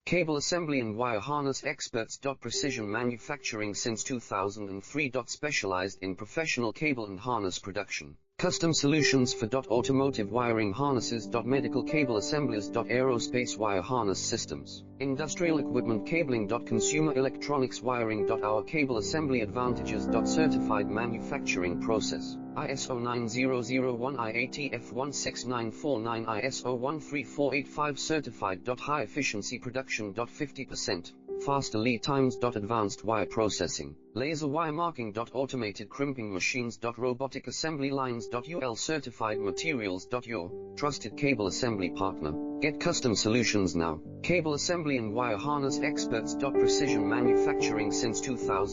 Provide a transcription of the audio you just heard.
Cable assembly and wire harness experts. Precision manufacturing since 2003. Specialized in professional cable and harness production. Custom solutions for automotive wiring harnesses. Medical cable assemblies. Aerospace wire harness systems. Industrial equipment cabling. Consumer electronics wiring. Our cable assembly advantages. Certified manufacturing process. ISO 9001 IATF 16949 ISO 13485 certified. High efficiency production. 50%. Faster lead times. Advanced wire processing, laser wire marking. Automated crimping machines. Robotic assembly lines. UL certified materials. Your trusted cable assembly partner. Get custom solutions now. Cable assembly and wire harness experts. Precision manufacturing since 2000.